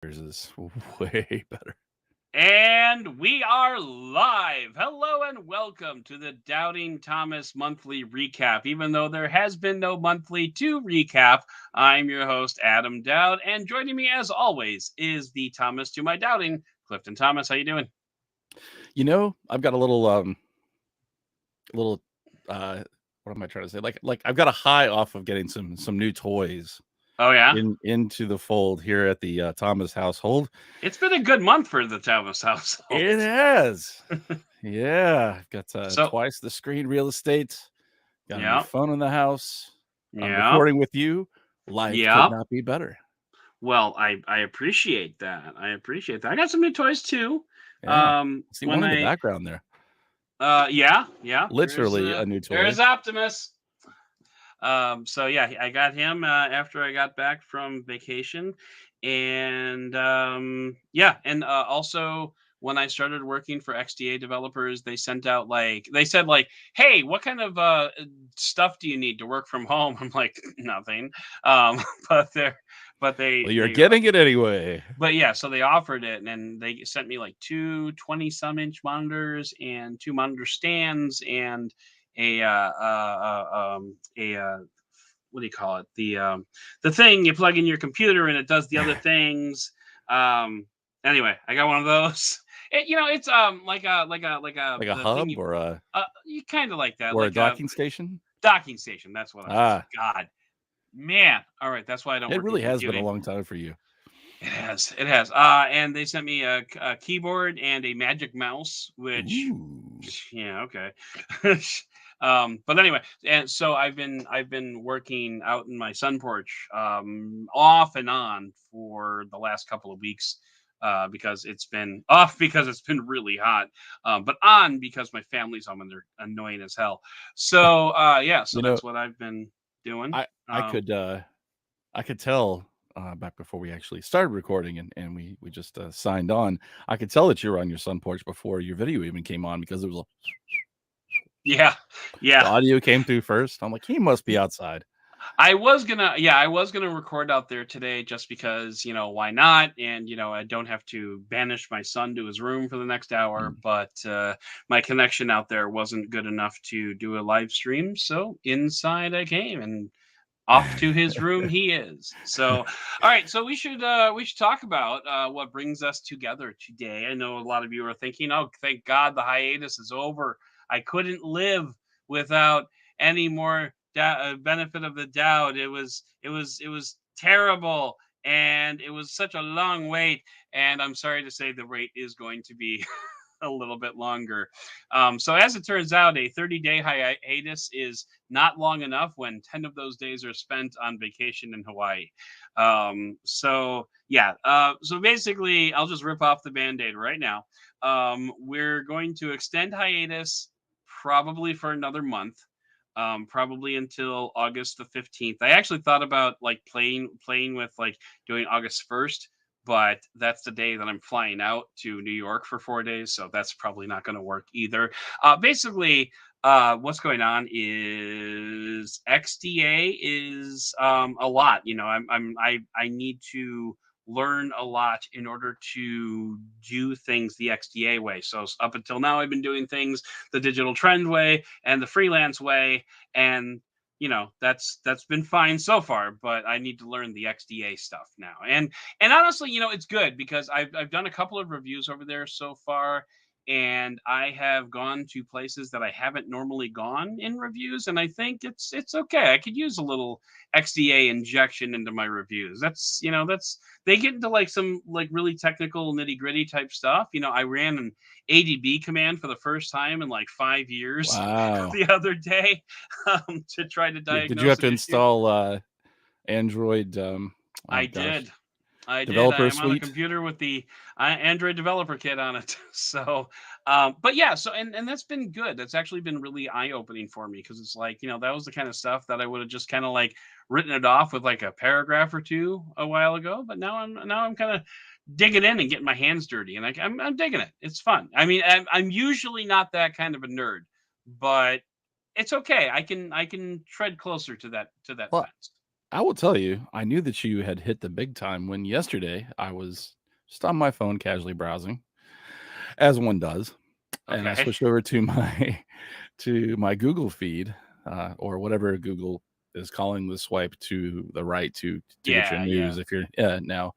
Yours is way better. And we are live. Hello and welcome to the Doubting Thomas monthly recap. Even though there has been no monthly to recap, I'm your host, Adam Dowd. And joining me as always is the Thomas to my doubting, Clifton Thomas. How you doing? I've got a little what am I trying to say? Like I've got a high off of getting some new toys Oh, yeah? into the fold here at the Thomas household. It's been a good month for the Thomas household. It has. Yeah, I've got So, twice the screen real estate. Got a new yeah, phone in the house. I'm yeah, recording with you. Life could yeah. not be better. Well, I appreciate that. I appreciate that. I got some new toys too. Yeah. See When one in the I background there. yeah, Literally a new there toy. is Optimus. So yeah, I got him after I got back from vacation, and yeah, and also when I started working for XDA developers, they sent out they said hey, what kind of stuff do you need to work from home? I'm like nothing, but they're but Well, you're they getting it anyway. but yeah, so they offered it, and then they sent me like two 20 some inch monitors and two monitor stands and a what do you call it? The thing you plug in your computer and it does the other things. Um, anyway, I got one of those. It's Like a the thing hub or a you kind of like that, or a like a docking station. docking station. That's what I was. Ah, God, man. All right, that's why I don't it work in really has been a computing. long time for you. It has. It has. And they sent me a keyboard and a magic mouse, which, Ooh. yeah, okay. But anyway, and so I've been working out in my sun porch, off and on for the last couple of weeks, because it's been off because it's been really hot, but on because my family's home and they're annoying as hell. So yeah, so You know, that's what I've been doing. I I could I could tell back before we actually started recording and we just signed on. I could tell that you were on your sun porch before your video even came on because Yeah, the yeah. audio came through first. I'm like, he must be outside. I was gonna record out there today just because, why not? And, I don't have to banish my son to his room for the next hour, Mm. but my connection out there wasn't good enough to do a live stream. So inside I came and off to his room he is. So, all right. So we should talk about what brings us together today. I know a lot of you are thinking, "Oh, thank God the hiatus is over. I couldn't live without any more benefit of the doubt. It was terrible, and it was such a long wait. And I'm sorry to say the wait is going to be a little bit longer. So, as it turns out, a 30-day hiatus is not long enough when 10 of those days are spent on vacation in Hawaii. So, yeah. So, basically, I'll just rip off the band aid right now. We're going to extend hiatus probably for another month. Probably until August the 15th. I actually thought about playing with doing August 1st, but that's the day that I'm flying out to New York for 4 days, so that's probably not going to work either. Basically, what's going on is XDA is a lot. I need to learn a lot in order to do things the XDA way. So up until now, I've been doing things the digital trend way and the freelance way, and that's been fine so far. But I need to learn the XDA stuff now, and honestly, it's good because I've done a couple of reviews over there so far, and I have gone to places that I haven't normally gone in reviews, and I think it's okay. I could use a little XDA injection into my reviews. That's they get into some really technical nitty gritty type stuff. I ran an ADB command for the first time in like 5 years Wow. the other day, to try to Did you diagnose have to an issue. install Android oh I gosh, did. I did. I developer am on a suite? computer with the Android developer kit on it. So, but yeah, so and that's been good. That's actually been really eye opening for me because it's that was the kind of stuff that I would have just kind of written it off with like a paragraph or two a while ago. But now I'm kind of digging in and getting my hands dirty, and I'm digging it. It's fun. I mean, I'm usually not that kind of a nerd, but it's okay. I can tread closer to that Well, fence. I will tell you, I knew that you had hit the big time when yesterday I was just on my phone casually browsing, as one does, and I Okay. switched over to my to my Google feed, or whatever Google is calling the swipe to the right to get your Yeah, yeah. news if you're now.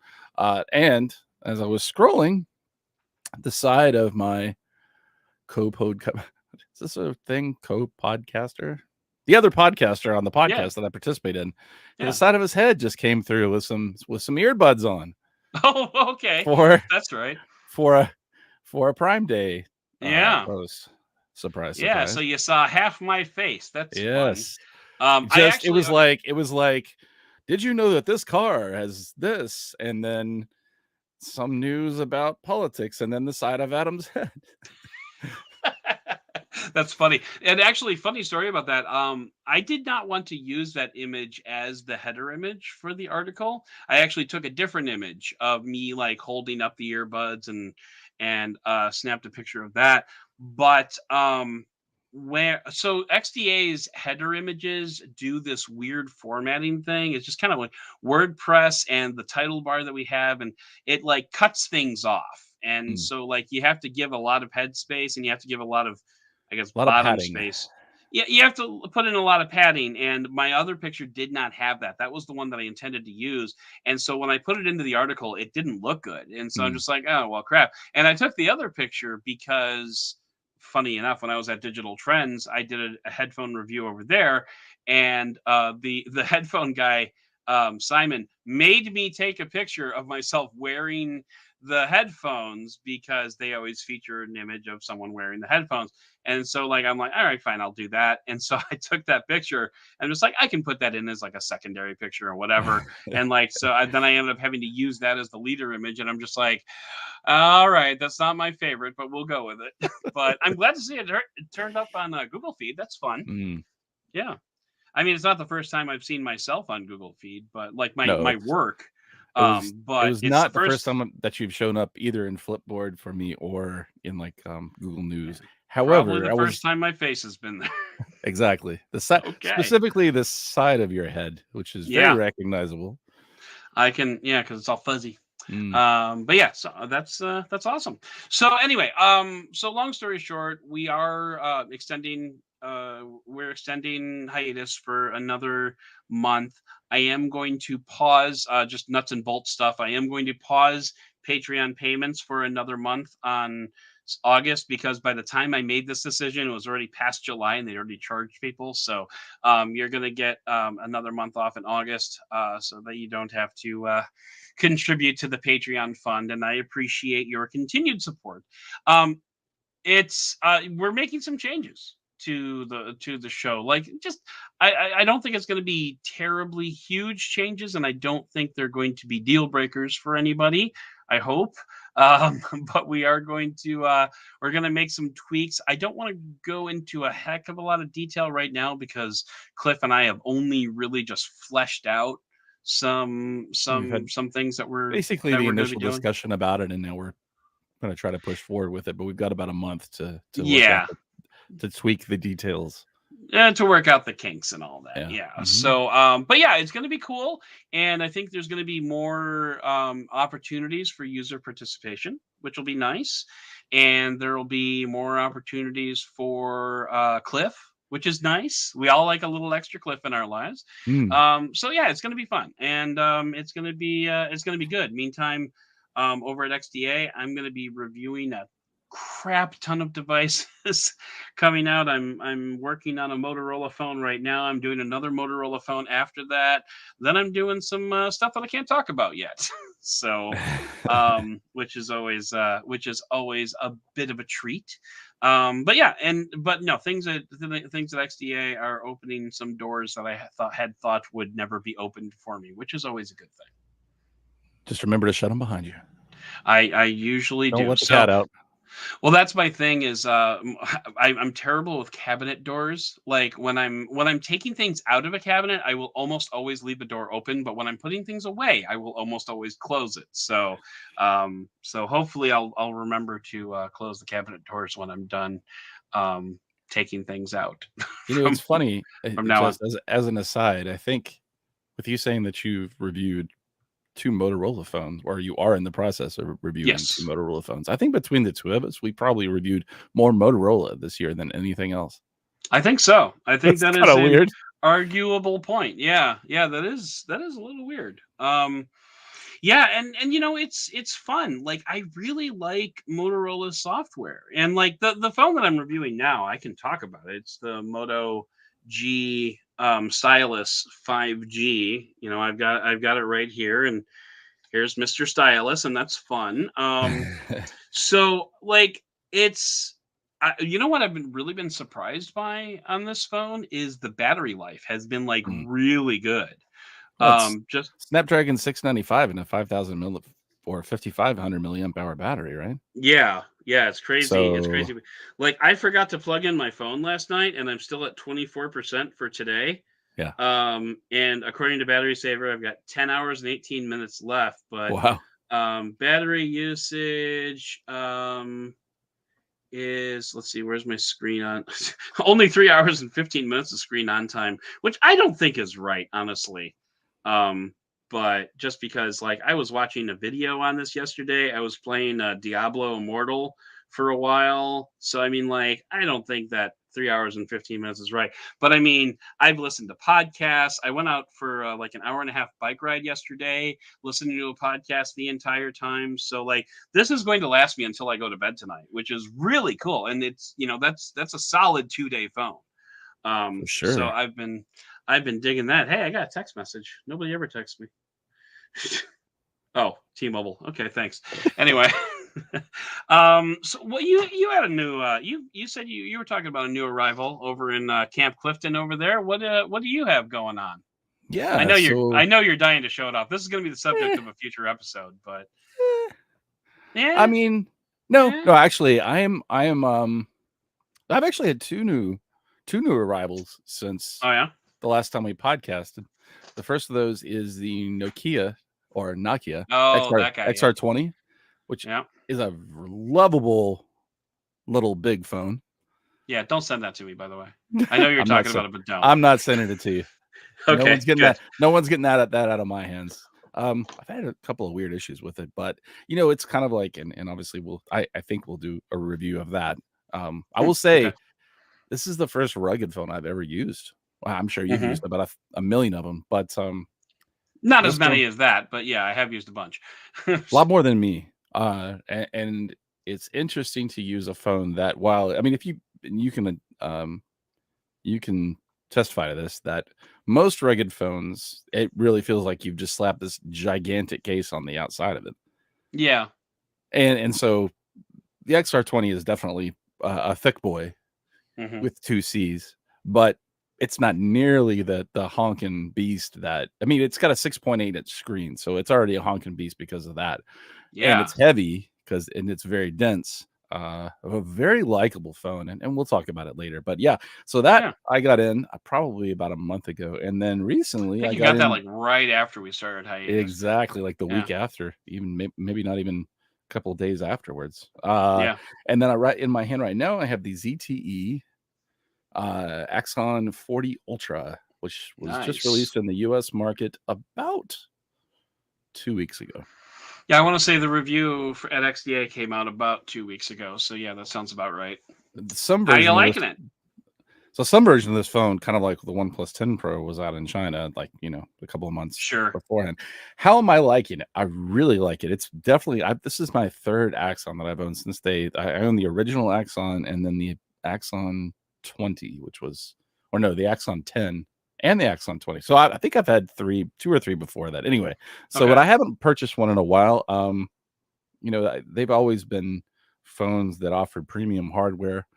And as I was scrolling, the side of my co-pod is this a thing? Co-podcaster? The other podcaster on the Yeah, podcast that I participate in, the yeah. side of his head just came through with some earbuds on Oh, okay. for That's right. for a for a Prime Day Yeah. post. Surprise, Yeah, so surprise. you saw half my face. That's fun. Yes. I Just actually okay. it was like, did you know that this car has this? And then some news about politics, and then the side of Adam's head. That's funny. And actually, funny story about that. I did not want to use that image as the header image for the article. I actually took a different image of me like holding up the earbuds and snapped a picture of that. But where so XDA's header images do this weird formatting thing. It's just kind of like WordPress and the title bar that we have, and it like cuts things off. And Mm, so like you have to give a lot of head space and you have to give a lot of I guess a lot of bottom padding. space. Yeah, you have to put in a lot of padding, and my other picture did not have that. That was the one that I intended to use, and so when I put it into the article, it didn't look good, and so I'm Mm. just like, oh well, crap. And I took the other picture because, funny enough, when I was at Digital Trends, I did a headphone review over there, and the headphone guy, Simon, made me take a picture of myself wearing the headphones because they always feature an image of someone wearing the headphones. And so like I'm like, all right, fine, I'll do that. And so I took that picture and just like I can put that in as like a secondary picture or whatever. And like then I ended up having to use that as the leader image, and I'm just like, all right, that's not my favorite, but we'll go with it. But I'm glad to see it turned up on Google Feed. That's fun. Mm. Yeah, I mean it's not the first time I've seen myself on Google Feed, but like No, my work. it But was it's the not the first first. time that you've shown up either in Flipboard for me or in like Google News. Probably However, the I first was time my face has been there. exactly the side, Okay. specifically the side of your head, which is very Yeah, recognizable. I can. Yeah, because it's all fuzzy. Mm. But yeah, so that's awesome. So anyway, so long story short, we're extending hiatus for another month. I am going to pause just nuts and bolts stuff. I am going to pause Patreon payments for another month on August because by the time I made this decision, it was already past July and they already charged people. So you're going to get another month off in August so that you don't have to contribute to the Patreon fund, and I appreciate your continued support. It's we're making some changes to the show. Like just I don't think it's going to be terribly huge changes, and I don't think they're going to be deal breakers for anybody. I hope. But we are going to we're going to make some tweaks. I don't want to go into a heck of a lot of detail right now because Cliff and I have only really just fleshed out We've had some things that basically the we're going to be initial doing. discussion about it, and now we're going to try to push forward with it. But we've got about a month to work out Yeah, to tweak the details. to work out the kinks and all that. Yeah. Yeah. Hmm. So, but yeah, it's going to be cool, and I think there's going to be more opportunities for user participation, which will be nice, and there will be more opportunities for Cliff, which is nice. We all like a little extra Cliff in our lives. Mm. So yeah, it's going to be fun, and it's going to be good. Meantime, over at XDA, I'm going to be reviewing a crap ton of devices coming out. I'm working on a Motorola phone right now. I'm doing another Motorola phone after that. Then I'm doing some stuff that I can't talk about yet. So, which is always a bit of a treat. But yeah, but no things that XDA are opening some doors that I had thought would never be opened for me, which is always a good thing. Just remember to shut them behind you. I usually Don't do. let the So cat out. well, that's my thing is I'm terrible with cabinet doors. Like when I'm taking things out of a cabinet, I will almost always leave a door open, but when I'm putting things away, I will almost always close it. So so hopefully I'll remember to close the cabinet doors when I'm done taking things out You know, from it's funny. from now on. Just as an aside, I think with you saying that you've reviewed 2 Motorola phones, or you are in the process of reviewing 2 Yes, Motorola phones. I think between the two of us, we probably reviewed more Motorola this year than anything else. I think so. I think That's that kind is of an weird. arguable point. Yeah, yeah, that is a little weird. Yeah, and it's fun. Like I really like Motorola software, and like the phone that I'm reviewing now, I can talk about it. It's the Moto G Stylus 5G. I've got it right here, and here's Mr. Stylus, and that's fun. So like it's. You know what I've really been surprised by on this phone is the battery life has been like Mm. really good. Well, it's Just Snapdragon 695 and a 5,000 or 5,500 milliamp hour battery, right? Yeah, yeah, it's crazy. It's So crazy. Like I forgot to plug in my phone last night and I'm still at 24% for today. yeah, And according to Battery Saver, I've got 10 hours and 18 minutes left, but wow. battery usage is, let's see, where's my screen on? Only 3 hours and 15 minutes of screen on time, which I don't think is right, honestly. Um, but just because, like, I was watching a video on this yesterday, I was playing Diablo Immortal for a while. So, I mean, like, I don't think that 3 hours and 15 minutes is right. But I mean, I've listened to podcasts. I went out for like an hour and a half bike ride yesterday, listening to a podcast the entire time. So, like, this is going to last me until I go to bed tonight, which is really cool. And it's, that's a solid 2-day phone. For So sure. I've been digging that. Hey, I got a text message. Nobody ever texts me. Oh, T-Mobile. Okay, thanks. Anyway, so what you had a new you said you were talking about a new arrival over in Camp Clifton over there. What do you have going on? Yeah. I So, know you're dying to show it off. This is going to be the subject eh, of a future episode, but eh. I yeah, mean, no, yeah. no, actually, I've actually had two new arrivals since Oh yeah. the last time we podcasted. The first of those is the Nokia Oh, XR that guy. Yep. XR20, which Yeah. is a lovable little big phone. Yeah. Don't send that to me, by the way. I know you're I'm not talking sen- about it, but don't. I'm not sending it to you. No Okay. one's getting Good. that. No one's getting that out of my hands. I've had a couple of weird issues with it, but it's kind of like, and obviously I think we'll do a review of that. I will Okay. say this is the first rugged phone I've ever used. Well, I'm sure you've Hmm. used about a million of them, but Not this as one many as that, but yeah, I have used a bunch. a lot more than me. And it's interesting to use a phone that, while I mean, if you can testify to this, that most rugged phones, it really feels like you've just slapped this gigantic case on the outside of it. Yeah. And so the XR20 is definitely a thick boy Hmm. with 2 C's, but it's not nearly the honking beast that, I mean, it's got a 6.8-inch screen, so it's already a honking beast because of that. And Yeah. it's heavy and it's very dense. A very likable phone, and we'll talk about it later. But yeah, so that Yeah. I got in probably about a month ago, and then I recently think I you got got that in like right after we started hiatus. exactly like the Yeah. week after, even maybe not even a couple of days afterwards. Yeah. And then I write in my hand right now, I have the ZTE Axon 40 Ultra, which was just Nice. released in the US market about 2 weeks ago. Yeah, I want to say the review at XDA came out about 2 weeks ago. So yeah, that sounds about right. Some How you version of this liking it? some version of this phone, kind of like the OnePlus 10 Pro, was out in China, like, a couple of months Sure. beforehand. How am I liking it? I really like it. It's definitely, this is my third Axon that I've owned since I owned the original Axon and then the Axon 20, the Axon 10 and the Axon 20. So I think I've had two or three before that. Anyway, but Okay. I haven't purchased one in a while. They've always been phones that offered premium hardware.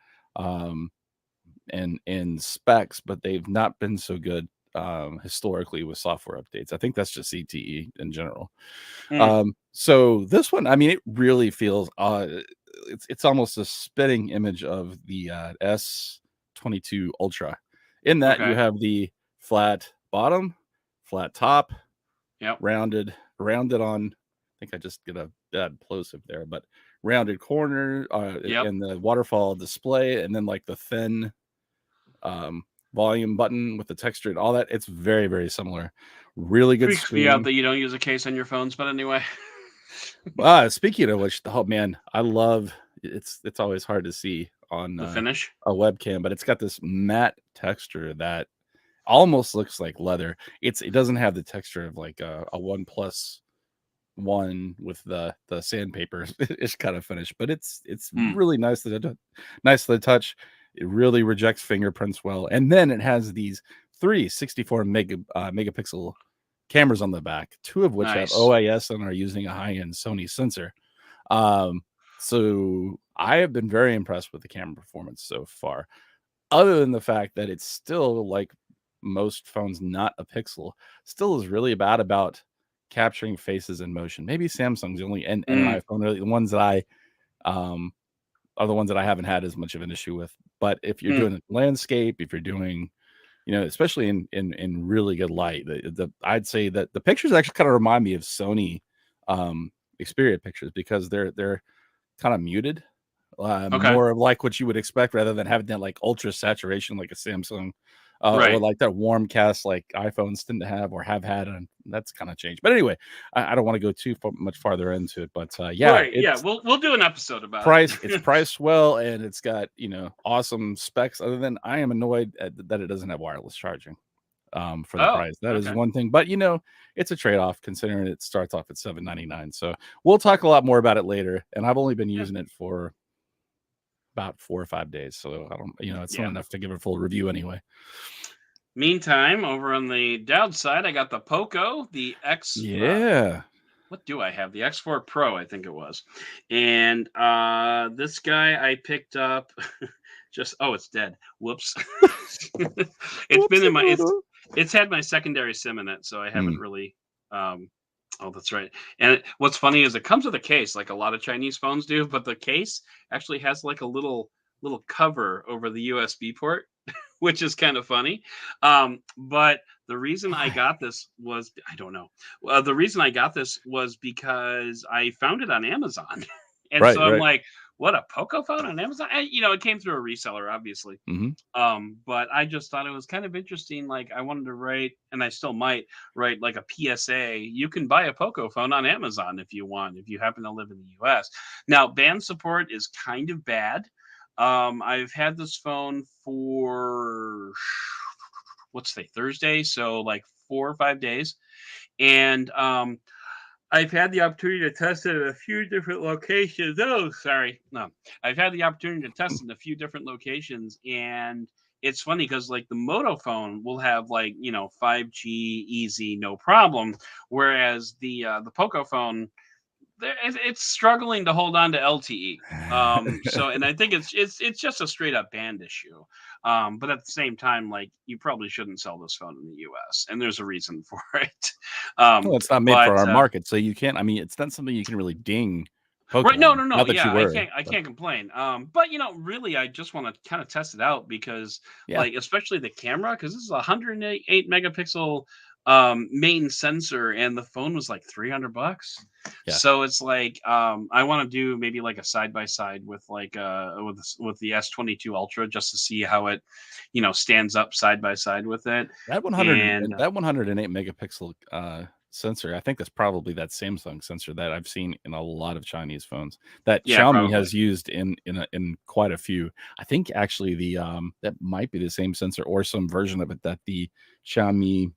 And specs, but they've not been so good historically with software updates. I think that's just CTE in general. Mm, So this one, I mean, it really feels it's almost a spitting image of the S22 Ultra, in that you okay. have the flat bottom, flat top, Yep. rounded on. I think I just get a bad plosive there, but rounded corner Yep. and the waterfall display, and then like the thin volume button with the texture and all that. It's very, very similar. Really good Freaks me out screen. that you don't use a case on your phones, but anyway. Speaking of which, oh man, I love it's always hard to see on The finish. a webcam, but it's got this matte texture that almost looks like leather. It doesn't have the texture of like a OnePlus One with the sandpaper ish kind of finish, but it's really nice to the touch. It really rejects fingerprints well, and then it has these 64 megapixel cameras on the back, 2 of which have OIS and are using a high-end Sony sensor. So I have been very impressed with the camera performance so far, other than the fact that it's still, like most phones, not a pixel, still is really bad about capturing faces in motion. Maybe Samsung's the only and an iPhone are the ones that I are the ones that I haven't had as much of an issue with. But if you're doing a landscape, if you're doing, especially in really good light, I'd say that the pictures actually kind of remind me of Sony Xperia pictures, because they're kind of muted, more of like what you would expect, rather than having that like ultra saturation like a Samsung, or like that warm cast like iPhones tend to have or have had, and that's kind of changed. But anyway, I don't want to go too much farther into it, but we'll do an episode about it. It's priced well, and it's got awesome specs. Other than I am annoyed that it doesn't have wireless charging for the price. That is one thing, but it's a trade-off considering it starts off at $799. So we'll talk a lot more about it later, and I've only been using it for about 4 or 5 days, so I don't, it's not enough to give a full review anyway. Meantime, over on the downside, I got the Poco, the X. What do I have? The X4 Pro, I think it was. And this guy I picked up it's dead. Whoops. It's been in my it's had my secondary SIM in it, so I haven't really oh, that's right. And what's funny is it comes with a case, like a lot of Chinese phones do, but the case actually has like a little cover over the USB port, which is kind of funny. But the reason I got this was, I don't know. The reason I got this was because I found it on Amazon. And so I'm like, what, a Poco phone on Amazon? And, it came through a reseller, obviously. But I just thought it was kind of interesting. Like, I wanted to write, and I still might write like a PSA. You can buy a Poco phone on Amazon if you want, if you happen to live in the US. Now, band support is kind of bad. I've had this phone for what's today, Thursday, so like 4 or 5 days, and I've had the opportunity to test it at a few different locations. I've had the opportunity to test it in a few different locations, and it's funny because like the Moto phone will have like 5G easy, no problem, whereas the Poco phone, it's struggling to hold on to LTE. So, and I think it's just a straight up band issue. But at the same time, like, you probably shouldn't sell this phone in the US, and there's a reason for it. Well, it's not made for our market, so you can't. I mean, it's not something you can really ding. Poco Right? No. not that Yeah, you were, I can't complain. But really, I just want to kind of test it out because, like, especially the camera, because this is a 108 megapixel main sensor, and the phone was like $300. So it's like I want to do maybe like a side by side with like with the S22 Ultra, just to see how it stands up side by side with it. That 108 megapixel sensor, I think that's probably that Samsung sensor that I've seen in a lot of Chinese phones that Xiaomi has used in quite a few. I think actually the that might be the same sensor or some version of it that the Xiaomi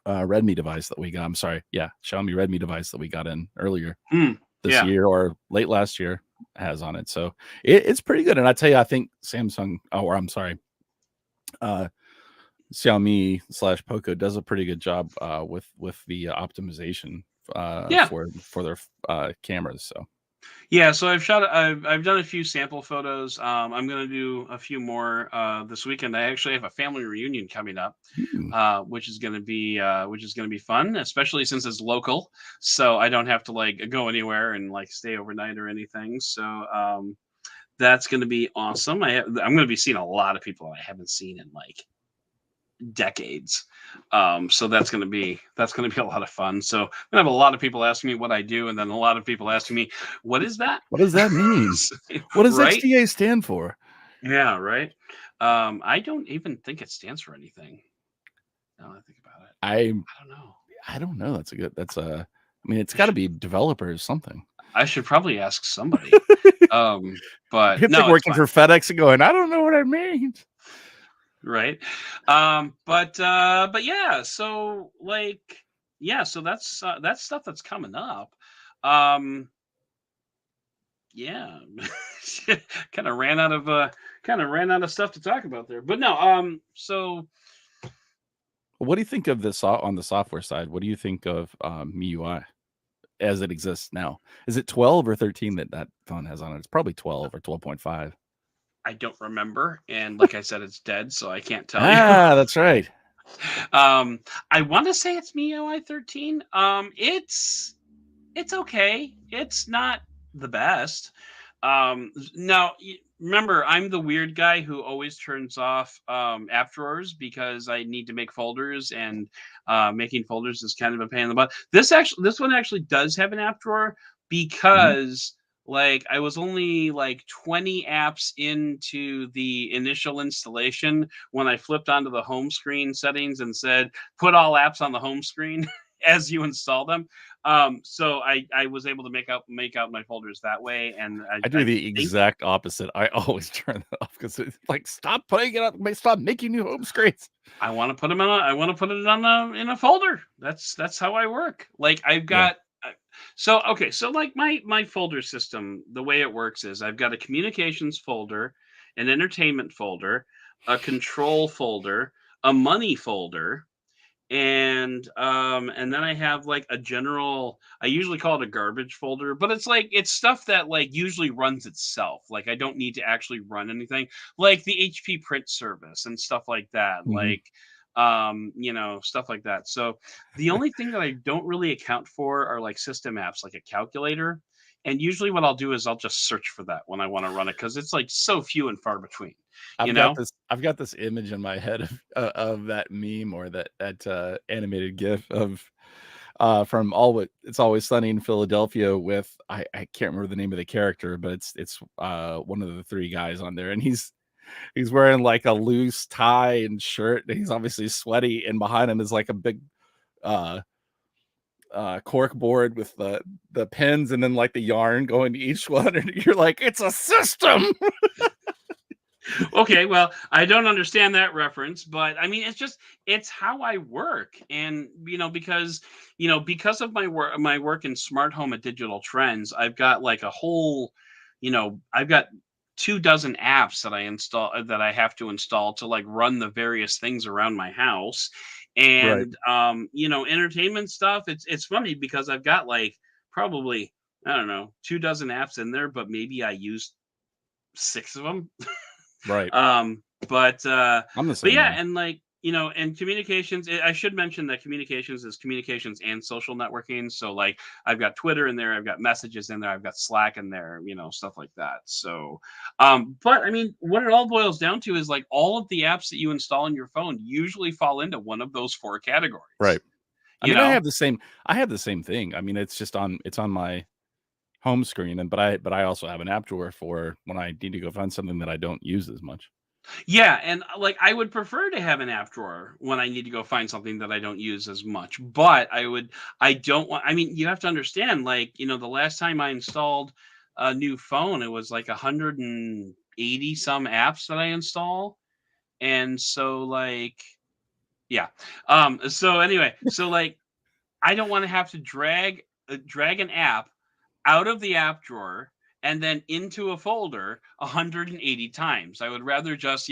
Redmi device that we got. Xiaomi Redmi device that we got in earlier this year or late last year has on it. So it's pretty good. And I tell you, I think Xiaomi / Poco does a pretty good job with the optimization for their cameras. So so I've done a few sample photos. I'm going to do a few more this weekend. I actually have a family reunion coming up, which is going to be fun, especially since it's local, so I don't have to like go anywhere and like stay overnight or anything. So that's going to be awesome. I'm going to be seeing a lot of people I haven't seen in like decades. So that's going to be a lot of fun. So I'm gonna have a lot of people asking me what I do, and then a lot of people asking me, what is that? What does that mean? What does XDA stand for? Yeah, right. I don't even think it stands for anything. Now that I think about it, I I don't know. I don't know. That's a. I mean, it's got to be developer or something. I should probably ask somebody. But It's like no, it's working fine. for FedEx and going, I don't know what I mean. Right. But yeah, so like yeah, so that's stuff that's coming up. Um yeah. kind of ran out of stuff to talk about there. But no, so What do you think of this on the software side? What do you think of MIUI as it exists now? Is it 12 or 13 that phone has on it? It's probably 12 or 12.5. I don't remember, and like I said, it's dead, so I can't tell you. That's right. I want to say it's MIUI 13. It's okay. It's not the best. Now, remember, I'm the weird guy who always turns off app drawers because I need to make folders, and making folders is kind of a pain in the butt. This one actually does have an app drawer Mhm. because like I was only like 20 apps into the initial installation when I flipped onto the home screen settings and said put all apps on the home screen as you install them. So I was able to make out my folders that way, and I do I the think exact opposite. I always turn that off because it's like, stop putting it up, stop making new home screens. I want to put them I want to put it on in a folder. That's how I work. Like I've Yeah. got so okay, so like my folder system, the way it works is I've got a communications folder, an entertainment folder, a control folder, a money folder, and then I have like a general, I usually call it a garbage folder, but it's like it's stuff that like usually runs itself, like I don't need to actually run anything, like the HP print service and stuff like that, Mhm. like stuff like that. So the only thing that I don't really account for are like system apps like a calculator, and usually what I'll do is I'll just search for that when I want to run it because it's like so few and far between, you know. I've got this image in my head of that meme or that animated GIF of from It's Always Sunny in Philadelphia with I can't remember the name of the character, but it's one of the three guys on there, and he's wearing like a loose tie and shirt, and he's obviously sweaty, and behind him is like a big uh cork board with the pins and then like the yarn going to each one, and you're like, it's a system. Okay, well, I don't understand that reference, but I mean, it's how I work, and because of my work in smart home and digital trends, I've got like a whole, I've got 2 dozen apps that I have to install to like run the various things around my house, Right. and entertainment stuff. It's funny because I've got like probably, I don't know, 2 dozen apps in there, but maybe I used 6 of them. Right. Um, I'm the but same yeah, way. and like, and communications, I should mention that communications is communications and social networking. So like I've got Twitter in there, I've got messages in there, I've got Slack in there, stuff like that. So but I mean what it all boils down to is like all of the apps that you install on your phone usually fall into one of those 4 categories. Right. I You mean, know? I have the same thing. I mean, it's on my home screen, and but I also have an app drawer for when I need to go find something that I don't use as much. Yeah, and like I would prefer to have an app drawer when I need to go find something that I don't use as much. But I don't want, I mean, you have to understand, like, the last time I installed a new phone, it was like 180 some apps that I install. And so like, yeah. So anyway, so like I don't want to have to drag an app out of the app drawer and then into a folder 180 times. I would rather just,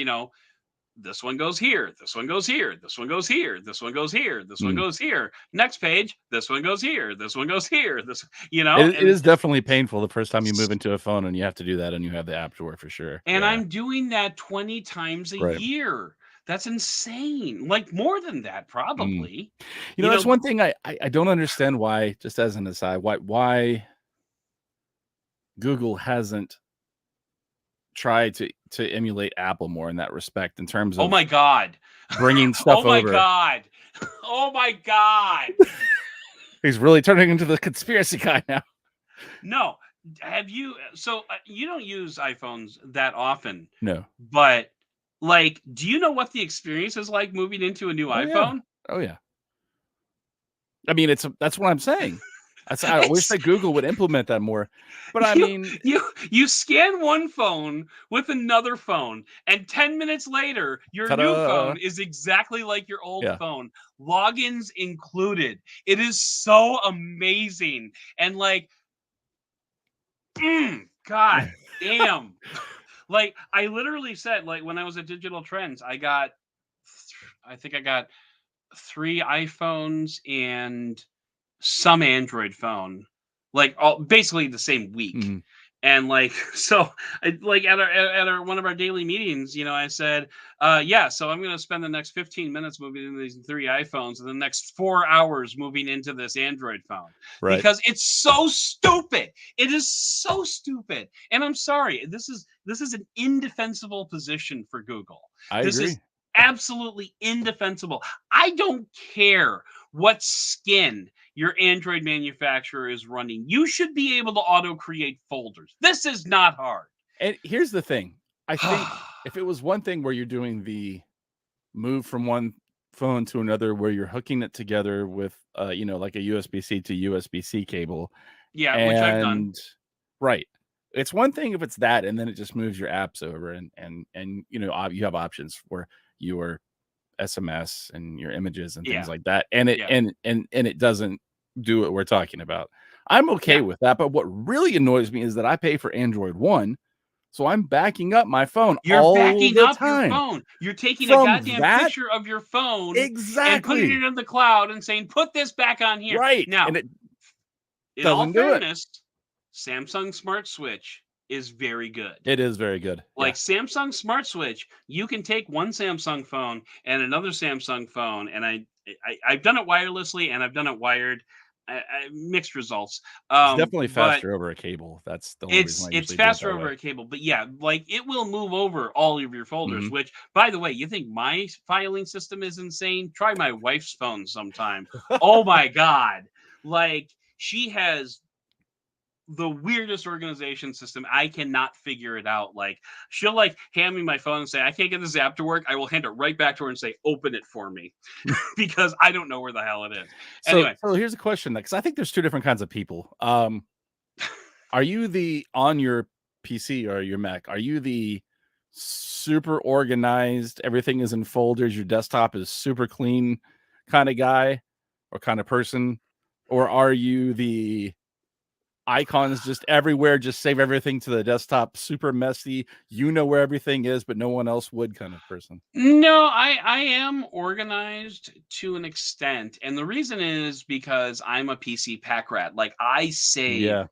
this one goes here, this one goes here, this one goes here, this one goes here, this one Mm. goes here. Next page, this one goes here, this one goes here, It and is definitely painful the first time you move into a phone and you have to do that and you have the app drawer for sure. and Yeah. I'm doing that 20 times a Right. year. That's insane. Like more than that, Mm. probably. You know, You that's know, one thing I don't understand why, just as an aside, why Google hasn't tried to emulate Apple more in that respect in terms oh of my God. bringing Oh stuff my over. God. Oh my God. He's really turning into the conspiracy guy now. No. Have you, so you don't use iPhones that often, No. but Like, do you know what the experience is like moving into a new iPhone? Oh yeah. I mean, that's what I'm saying. I wish that Google would implement that more. But I mean, you scan one phone with another phone, and 10 minutes later, your new ta-da! phone is exactly like your old Yeah. phone, logins included. It is so amazing, and like, god damn. Like, I literally said, like, when I was at Digital Trends, I think I got 3 iPhones and some Android phone, like, all basically the same week. Mhm. And like, so like at our one of our daily meetings, I said, yeah, so I'm gonna spend the next 15 minutes moving into these 3 iPhones and the next 4 hours moving into this Android phone. Right. Because it's so stupid. It is so stupid. And I'm sorry, this is an indefensible position for Google. I This is agree. absolutely indefensible. I don't care what skin your Android manufacturer is running. You should be able to auto create folders. This is not hard. And here's the thing. I think if it was one thing where you're doing the move from one phone to another where you're hooking it together with like a USB-C to USB-C cable, Yeah, which I've done. and right. It's one thing if it's that and then it just moves your apps over and you have options for your SMS and your images and things Yeah. like that. And it Yeah. and it doesn't do what we're talking about. I'm okay Yeah. with that, but what really annoys me is that I pay for Android One, so I'm backing up my phone You're all backing the up your time. phone. You're taking a From goddamn that picture of your phone and putting exactly. it in the cloud and saying, put this back on here. Right. Now, And it in all doesn't do it. fairness, Samsung Smart Switch is very good. It is very good. Like Samsung Smart Switch, you can take one Samsung phone and another Samsung phone, and I've done it wirelessly and I've done it wired. Mixed results. It's definitely But faster over a cable. That's the only reason I it's usually do it faster that over way. a cable. But yeah, like it will move over all of your folders. Mhm. Which, by the way, you think my filing system is insane? Try my wife's phone sometime. Oh my god! Like she has the weirdest organization system. I cannot figure it out. Like she'll like hand me my phone and say, I can't get this app to work. I will hand it right back to her and say, open it for me. Because I don't know where the hell it is. Anyway. So here's a question, because I think there's two different kinds of people. Are you on your PC or your Mac? Are you the super organized, everything is in folders, your desktop is super clean kind of guy or kind of person? Or are you the icons just everywhere, just save everything to the desktop, super messy, where everything is, but no one else would kind of person? No, I am organized to an extent. And the reason is because I'm a PC pack rat. Like I save Yeah.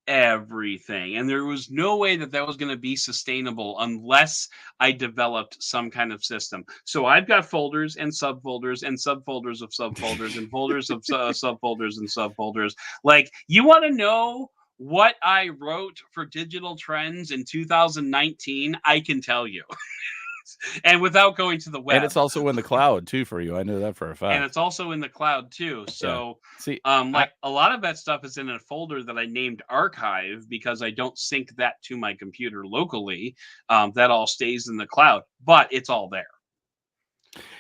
everything. And there was no way that that was going to be sustainable unless I developed some kind of system. So I've got folders and subfolders and subfolders of subfolders and folders of subfolders and subfolders. Like, you want to know what I wrote for Digital Trends in 2019? I can tell you. And without going to the web. And it's also in the cloud too for you. I know that for a And fact. it's also in the cloud too. So See, like a lot of that stuff is in a folder that I named archive because I don't sync that to my computer locally. That all stays in the cloud, but it's all there.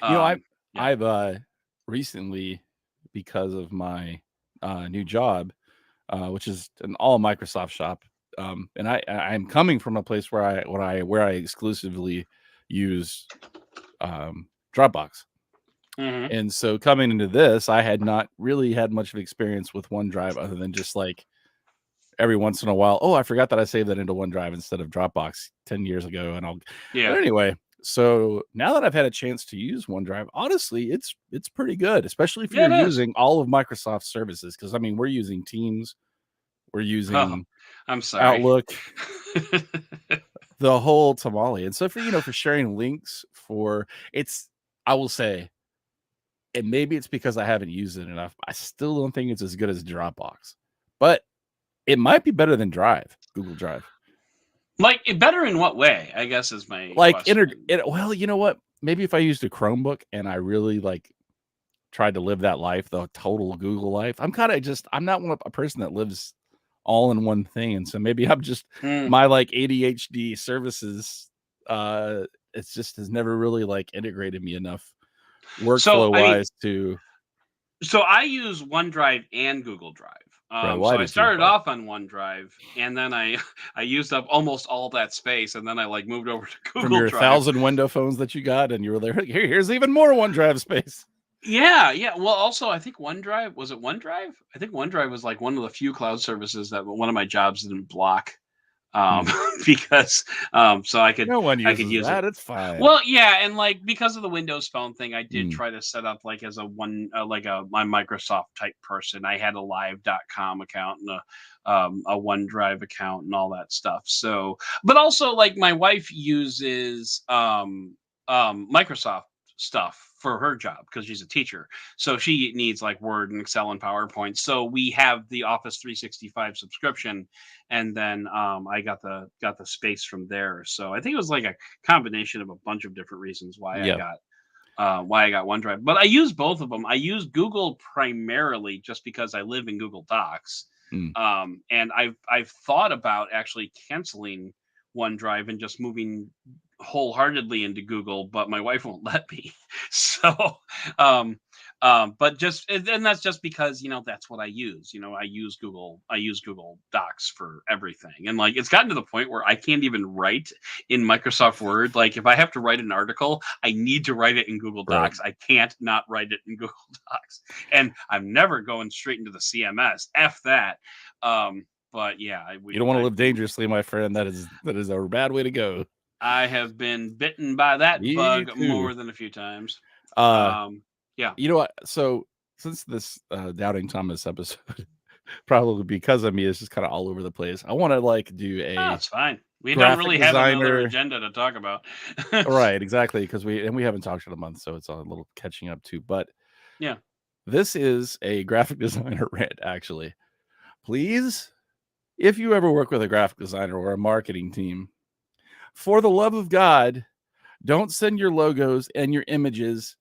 I've Yeah. recently, because of my new job, which is an all Microsoft shop, and I'm coming from a place where I exclusively use Dropbox. Mhm. And so coming into this, I had not really had much of experience with OneDrive other than just like every once in a while, oh, I forgot that I saved that into OneDrive instead of Dropbox 10 years ago. But Yeah. anyway, so now that I've had a chance to use OneDrive, honestly, it's pretty good, especially if Yeah, you're it is. using all of Microsoft's services. Because I mean, we're using Teams, we're Oh, using I'm sorry. Outlook, the whole tamale. And so for sharing links I will say, and maybe it's because I haven't used it enough, I still don't think it's as good as Dropbox, but it might be better than Google Drive. Like, better in what way? I guess is my Like question. well, you know what? Maybe if I used a Chromebook and I really like tried to live that life, the total Google life. I'm not a person that lives all in one thing, and so maybe I'm just Mm. my like ADHD services it's just has never really like integrated me enough So workflow I mean, wise to so I use OneDrive and Google Drive. right. So Why I did you? started off on OneDrive, and then I I used up almost all that space, and then I like moved over to From Google your Drive. 1,000 window phones that you got, and you were there. Here's even more OneDrive space. Yeah, yeah. Well, also, I think OneDrive was it OneDrive? I think OneDrive was like one of the few cloud services that one of my jobs didn't block, um, because so No one I could uses use it. that. It's fine. Well, yeah, and like because of the Windows Phone thing, I did Mm. try to set up like as a one like my Microsoft type person. I had a live.com account and a OneDrive account and all that stuff. So, but also like my wife uses Microsoft stuff for her job because she's a teacher. So she needs like Word and Excel and PowerPoint. So we have the Office 365 subscription, and then I got the space from there. So I think it was like a combination of a bunch of different reasons why Yeah. I got OneDrive. But I use both of them. I use Google primarily just because I live in Google Docs. Mm. And I've thought about actually canceling OneDrive and just moving wholeheartedly into Google, but my wife won't let me. So um but just and that's just because that's what I use. I use Google Docs for everything. And like it's gotten to the point where I can't even write in Microsoft Word. Like if I have to write an article, I need to write it in Google Right. Docs. I can't not write it in Google Docs. And I'm never going straight into the CMS. F that. But yeah, You don't want to live dangerously, my friend. That is a bad way to go. I have been bitten by that Me bug too. more than a few times. Yeah. You know what? So since this Doubting Thomas episode, probably because of me, is just kind of all over the place. I want to like do a It's fine. We don't graphic really have another designer. agenda to talk about. Right, exactly, because we haven't talked in a month, so it's a little catching up too. But Yeah. this is a graphic designer rant, actually. Please, if you ever work with a graphic designer or a marketing team, for the love of God, don't send your logos and your images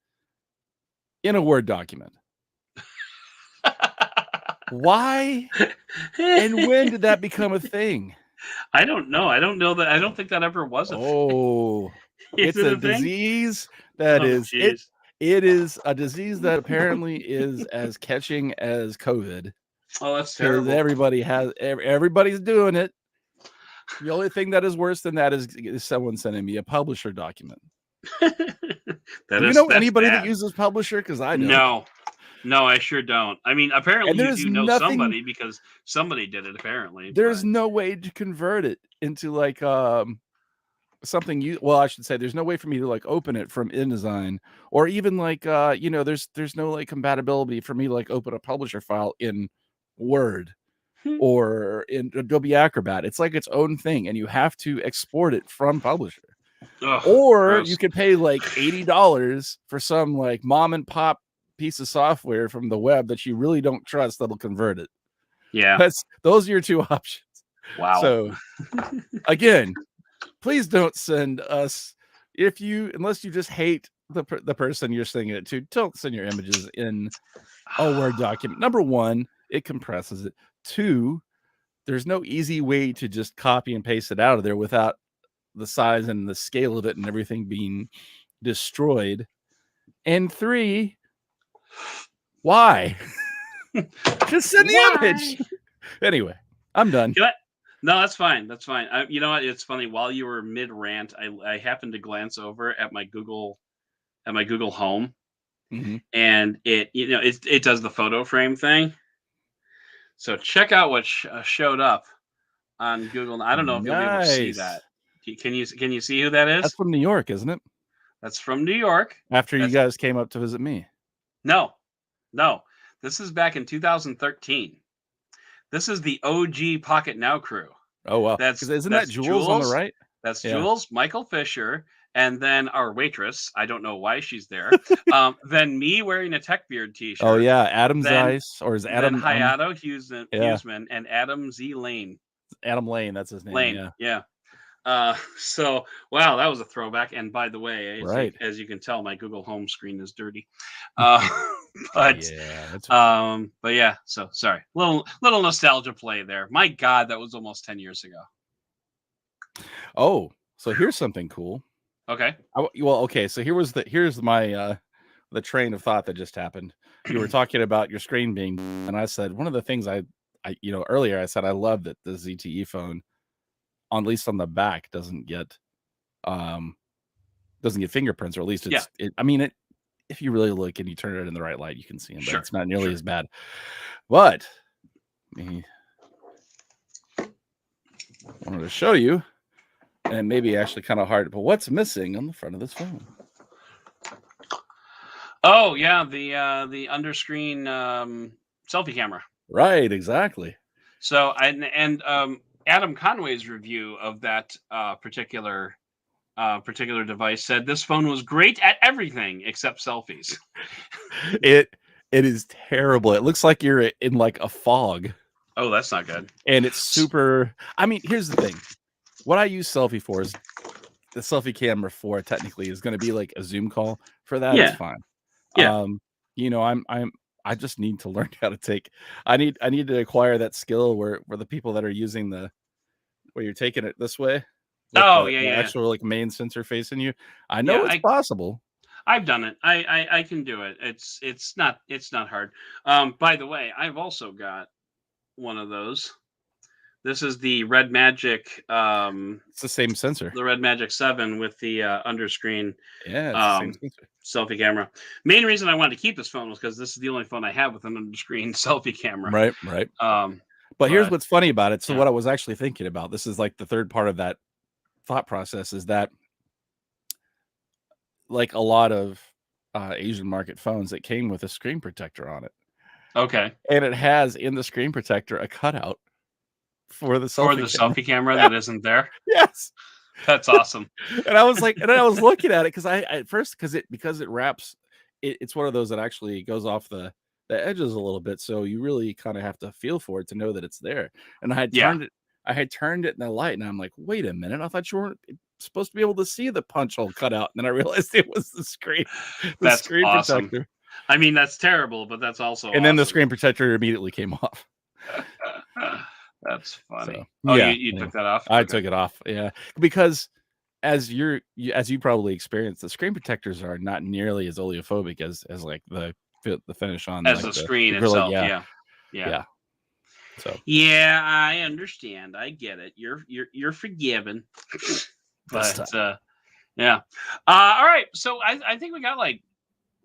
in a Word document. Why and when did that become a thing? I don't know. I don't know that. I don't think that ever was a thing. Oh, Is it's it a a thing? disease that Oh, is it. jeez. It is a disease that apparently is as catching as COVID Oh, that's because terrible. everybody's doing it. The only thing that is worse than that is someone sending me a publisher document. Do you know That's anybody that bad. uses Publisher? Because I don't. No, I sure don't. I mean, apparently And you there's do know nothing. somebody because somebody did it. Apparently, There's but no way to convert it into like something you. Well, I should say there's no way for me to like open it from InDesign or even like there's no like compatibility for me to like open a Publisher file in Word or in Adobe Acrobat. It's like its own thing, and you have to export it from Publisher. ugh, Or gross. you could pay like $80 for some like mom and pop piece of software from the web that you really don't trust that'll convert it. Yeah. Those are your two options. Wow. So again, please don't send us unless you just hate the person you're sending it to. Don't send your images in a Word document. Number one, it compresses it. Two, there's no easy way to just copy and paste it out of there without the size and the scale of it and everything being destroyed. And three, why? Just send the image. Anyway, I'm done. No, that's fine. That's fine. You know what? It's funny. While you were mid rant, I happened to glance over at my Google Home, and it does the photo frame thing. So check out what showed up on Google. I don't know if you'll be able to see that. Can you see who that is? That's from New York, isn't it? That's from New York. After you guys came up to visit me. No. This is back in 2013. This is the OG Pocket Now crew. Oh wow! Isn't that Jules on the right? That's Jules, Michael Fisher, and then our waitress. I don't know why she's there. Then me wearing a Tech Beard T-shirt. Oh yeah, Adam Zeiss, or is Adam Hiatus Huseman and Adam Z Lane. Adam Lane, that's his name. Yeah. So wow, that was a throwback. And by the way, as you can tell, my Google Home screen is dirty. But yeah, so sorry. Little nostalgia play there. My God, that was almost 10 years ago. Oh, so here's something cool. Okay. Well, okay. So here's my the train of thought that just happened. You were talking about your screen being, and I said one of the things I earlier I said I love that the ZTE phone, at least on the back, um doesn't get fingerprints, or at least Yeah. I mean it. If you really look and you turn it in the right light, you can see them, but Sure. it's not nearly Sure. as bad. But I wanted to show you, and it may be actually kind of hard, but what's missing on the front of this phone? Oh yeah, the underscreen selfie camera. Right, exactly. So and Adam Conway's review of that particular device said this phone was great at everything except selfies. It is terrible. It looks like you're in like a fog, Oh, that's not good. and it's super. I mean, here's the thing. What I use selfie for is the selfie camera for technically is going to be like a Zoom call. For that, it's Yeah. fine. Yeah. I just need to learn how to take. I need to acquire that skill where the people that are using where you're taking it this way with Oh the, yeah, the yeah, yeah. actual like main sensor facing you. I Yeah, know it's possible. I've done it. I can do it. It's not hard. By the way, I've also got one of those. This is the Red Magic It's the same sensor. the Red Magic 7 with the underscreen Yeah, it's the same um sensor. selfie camera. Main reason I wanted to keep this phone was because this is the only phone I have with an underscreen selfie camera. Right, right. Um, But here's but what's funny about it. So yeah. what I was actually thinking about, this is like the third part of that thought process, is that like a lot of Asian market phones, it came with a screen protector on it. Okay. And it has in the screen protector a cutout for the For the selfie camera. selfie camera that isn't there. Yes. That's awesome. And I was like, and then I was looking at it because I at first because it wraps it's one of those that actually goes off the edges a little bit. So you really kind of have to feel for it to know that it's there. And Yeah. I had turned it in the light, and I'm like, wait a minute, I thought you weren't supposed to be able to see the punch hole cut out. And then I realized it was the That's screen awesome. protector. I mean, that's terrible, but that's also And then the awesome. screen protector immediately came off. That's funny. So Oh, yeah, you took that off? I Okay. took it off. Yeah. Because as you probably experienced, the screen protectors are not nearly as oleophobic as like the finish on As like the the screen Gorilla. itself, Yeah, yeah. Yeah. yeah. So Yeah, I understand. I get it. You're forgiven. this time. But yeah. All right. So I think we got like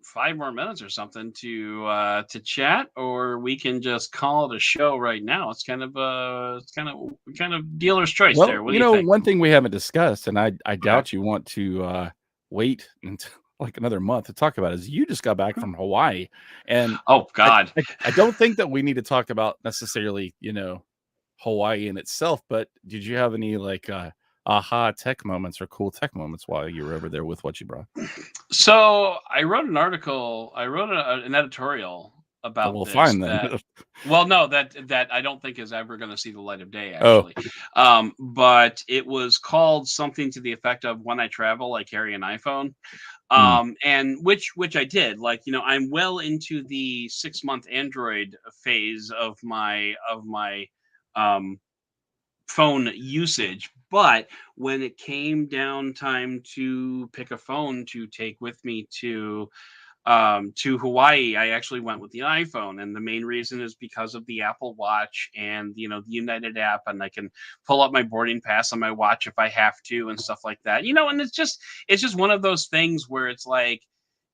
5 more minutes or something to chat, or we can just call it a show right now. It's kind of dealer's choice Well, there. What do you think? one thing we haven't discussed, and I Okay. doubt you want to wait until like another month to talk about, is you just got back from Hawaii, and Oh I, God. I don't think that we need to talk about necessarily Hawaii in itself, but did you have any like aha tech moments or cool tech moments while you were over there with what you brought? So I wrote an article. I wrote an editorial Oh, about well, this. fine then. Well, no, that I don't think is ever going to see the light of day, Oh, actually. But it was called something to the effect of "When I travel, I carry an iPhone," mm, and which I did. Like, I'm well into the 6-month Android phase of my um, phone usage. But when it came down time to pick a phone to take with me to Hawaii, I actually went with the iPhone, and the main reason is because of the Apple Watch and the United app, and I can pull up my boarding pass on my watch if I have to and stuff like that. And it's just one of those things where it's like,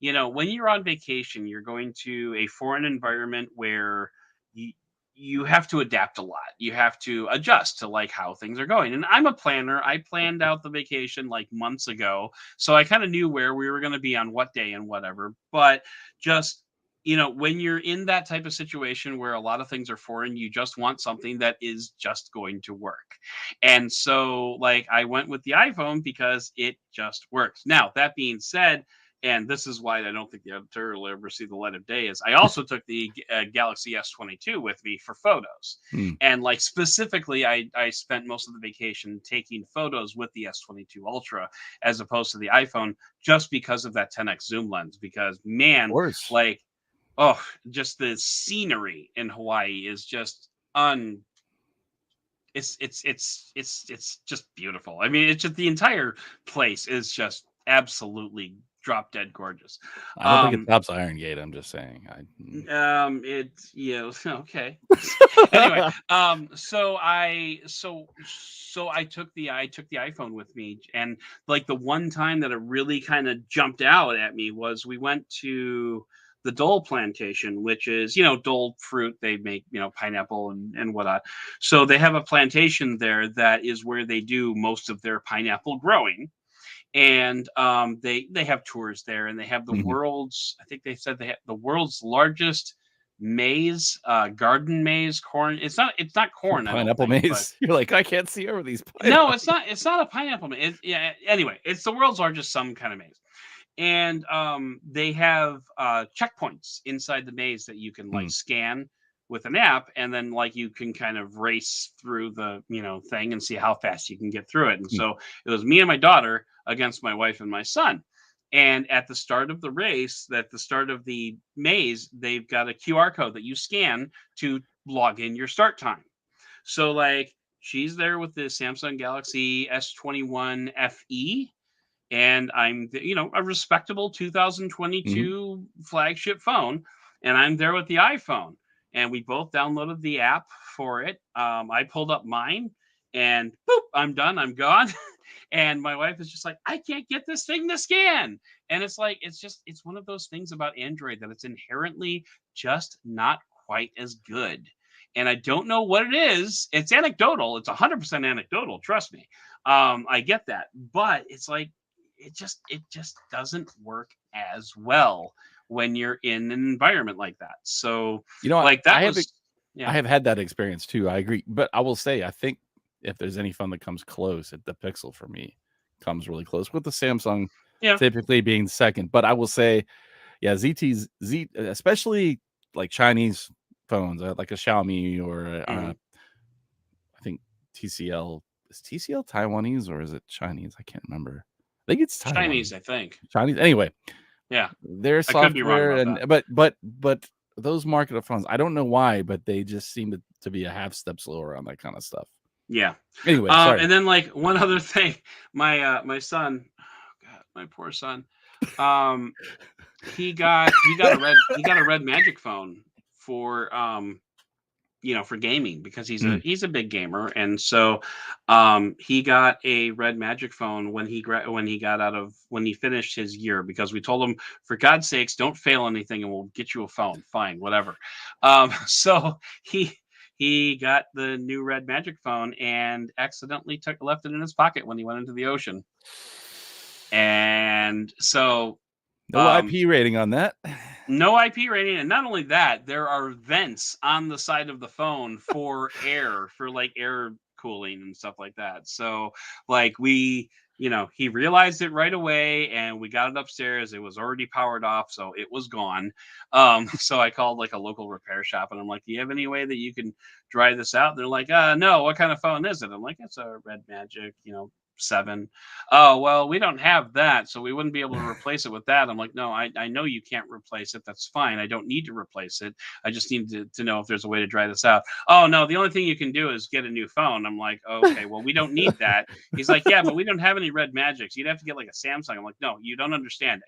when you're on vacation, you're going to a foreign environment where you have to adapt a lot. You have to adjust to like how things are going. And I'm a planner. I planned out the vacation like months ago, so I kind of knew where we were going to be on what day and whatever. But just when you're in that type of situation where a lot of things are foreign, you just want something that is just going to work. And so like I went with the iPhone because it just works. Now, that being said, and this is why I don't think the editor will ever see the light of day, is I also took the Galaxy S22 with me for photos. mm, And like specifically, I spent most of the vacation taking photos with the S22 Ultra as opposed to the iPhone, just because of that 10x zoom lens. Because of man, course. like, oh, just the scenery in Hawaii is just un it's just beautiful. I mean, it's just the entire place is just absolutely drop dead gorgeous. I don't think it tops Iron Gate. I'm just saying. Okay. Anyway, so I took the iPhone with me, and like the one time that it really kind of jumped out at me was we went to the Dole plantation, which is, Dole fruit. They make, pineapple and whatnot. So they have a plantation there that is where they do most of their pineapple growing. And they have tours there, and they have the Mhm. world's, I think they said they have the world's largest maze, garden maze corn. It's not corn, I don't Pineapple think, but maze. You're like, I can't see over these no, pineapples. it's not a pineapple maze. Yeah, anyway, it's the world's largest some kind of maze. And they have checkpoints inside the maze that you can like Mm, scan with an app, and then like you can kind of race through the thing and see how fast you can get through it. And mm, so it was me and my daughter against my wife and my son. And at the start of the race, at the start of the maze, they've got a QR code that you scan to log in your start time. So like she's there with the Samsung Galaxy S21 FE, and I'm, a respectable mhm. 2022 flagship phone, and I'm there with the iPhone, and we both downloaded the app for it. I pulled up mine, and boop, I'm done, I'm gone. And my wife is just like, I can't get this thing to scan. And it's like, it's one of those things about Android that it's inherently just not quite as good. And I don't know what it is. It's anecdotal. It's 100% anecdotal. Trust me. I get that, but it's like it just doesn't work as well when you're in an environment like that. So You know, like that was I yeah. have had that experience too. I agree, but I will say, I think if there's any phone that comes close, the Pixel for me comes really close, with the Samsung Yeah. typically being second. But I will say, yeah, especially like Chinese phones, like a Xiaomi or Mhm. I think TCL. Is TCL Taiwanese or is it Chinese? I can't remember. I think it's Taiwanese. Chinese, I think. Chinese. Anyway, Yeah. their I could be wrong software, about and that. but those market of phones, I don't know why, but they just seem to be a half step slower on that kind of stuff. Yeah. Anyway, sorry. And then like one other thing, my son, oh God, my poor son, um, he got a red Magic phone for for gaming, because Mm, he's a big gamer. And so he got a red Magic phone when when he finished his year, because we told him, for God's sakes, don't fail anything and we'll get you a phone, fine, whatever. So he got the new red Magic phone and accidentally left it in his pocket when he went into the ocean. And so no um IP rating on that. no IP rating, and not only that, there are vents on the side of the phone for air, for like air cooling and stuff like that. So, like he realized it right away, and we got it upstairs. It was already powered off, so it was gone. So I called like a local repair shop, and I'm like, "Do you have any way that you can dry this out?" They're like, no. What kind of phone is it?" I'm like, "It's a Red Magic, 7." "Oh, well, we don't have that, so we wouldn't be able to replace it with that." I'm like, "No, I know you can't replace it. That's fine. I don't need to replace it. I just need to know if there's a way to dry this out." "Oh, no, the only thing you can do is get a new phone." I'm like, "Okay, well, we don't need that." He's like, "Yeah, but we don't have any Red Magics. You'd have to get like a Samsung." I'm like, "No, you don't understand.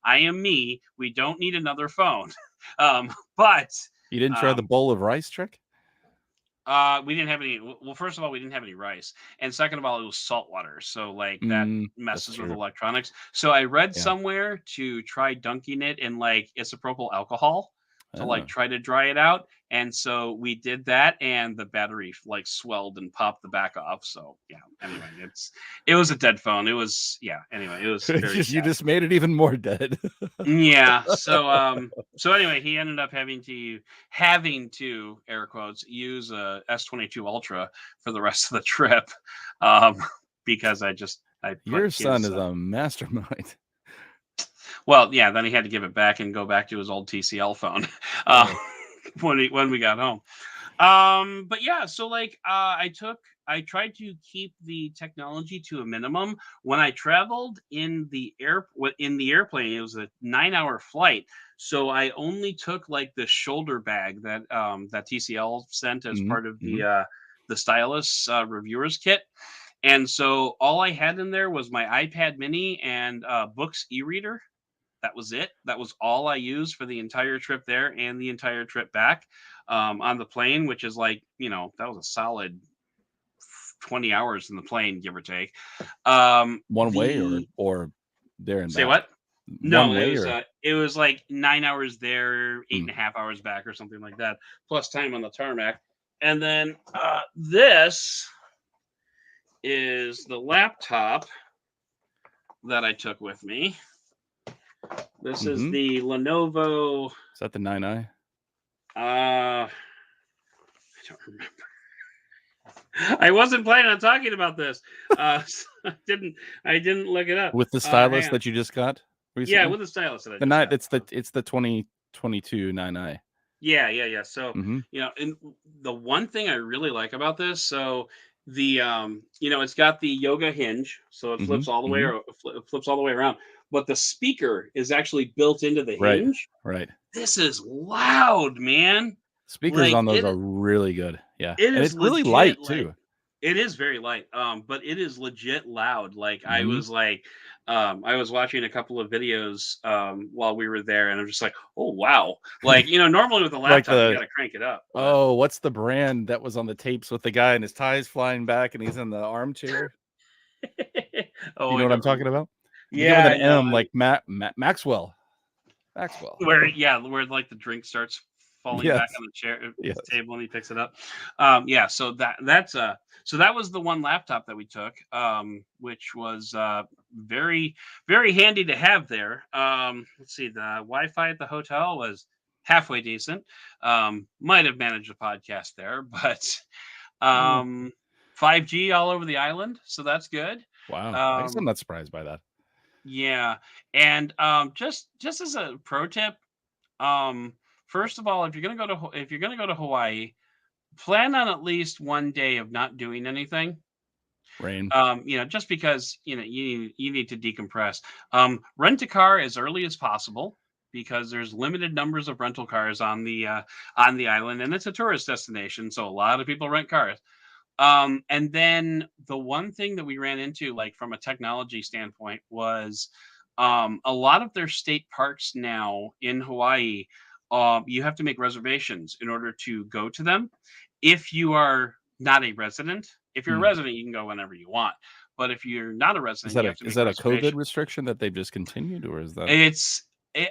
I am me. We don't need another phone." But You didn't try the um, bowl of rice trick? we didn't have any. Well, first of all, we didn't have any rice, and second of all, it was salt water, so like that Mm, that's messes with true. electronics. So I read Yeah. somewhere to try dunking it in like isopropyl alcohol to like Oh. try to dry it out, and so we did that, and the battery like swelled and popped the back off. So yeah. Anyway, it was a dead phone. It was, yeah. Anyway, it was very You sad. just made it even more dead. Yeah. So anyway, he ended up having to air quotes use a S22 Ultra for the rest of the trip, um, because I put Your son his is a mastermind. well, yeah. Then he had to give it back and go back to his old TCL phone uh, Oh. when we got home. But yeah, so like I tried to keep the technology to a minimum when I traveled in the airplane. It was a 9-hour flight, so I only took like the shoulder bag that TCL sent as Mhm, part of mhm. the stylus reviewers kit. And so all I had in there was my iPad Mini and Books e-reader. That was it. That was all I used for the entire trip there and the entire trip back on the plane, which is like, that was a solid 20 hours in the plane, give or take. One way The or there and Say back? what? One No, way or it was like 9 hours there, eight Hmm. and a half hours back, or something like that, plus time on the tarmac. And then this is the laptop that I took with me. This is the Lenovo. Is that the 9i? I don't remember. I wasn't planning on talking about this. So I didn't look it up. With the Hang stylus on. that you just got recently? Yeah, with the stylus that I The just nine, got. it's the 2022 9i. Yeah. So, Mm-hmm. and the one thing I really like about this, so the it's got the yoga hinge, so it Mm-hmm. flips all the way Mm-hmm. or it flips all the way around, but the speaker is actually built into the Right. hinge. Right. This is loud, man. Speakers Like on those are really good. Yeah. it And is it's really legit light like too. it is very light, but it is legit loud. Like Mm-hmm. I was watching a couple of videos while we were there, and I'm just like, oh wow! Like normally with a Like laptop, you got to crank it up. But what's the brand that was on the tapes with the guy and his tie's flying back and he's in the armchair? oh, You know I what I'm don't talking remember. about? Begin with Yeah, an no, M, like Maxwell. Maxwell. where like the drink starts falling back Yes. on the chair Yes. table and he picks it up. Yeah, so that was the one laptop that we took, which was very very handy to have there. Let's see, the Wi-Fi at the hotel was halfway decent. Might have managed a podcast there, but Oh, 5G all over the island, so that's good. wow. I guess I'm Um, not surprised by that. yeah, and just as a pro tip, um, first of all, if you're gonna go to Hawaii, plan on at least one day of not doing anything. Rain. Just because you need to decompress. Rent a car as early as possible because there's limited numbers of rental cars on the island, and it's a tourist destination, so a lot of people rent cars. And then the one thing that we ran into, like from a technology standpoint, was a lot of their state parks now in Hawaii. You have to make reservations in order to go to them. If you are not a resident, if you're a Hmm. resident, you can go whenever you want. But if you're not a resident, you have to Is make a that a COVID reservation. restriction that they've just continued, or is that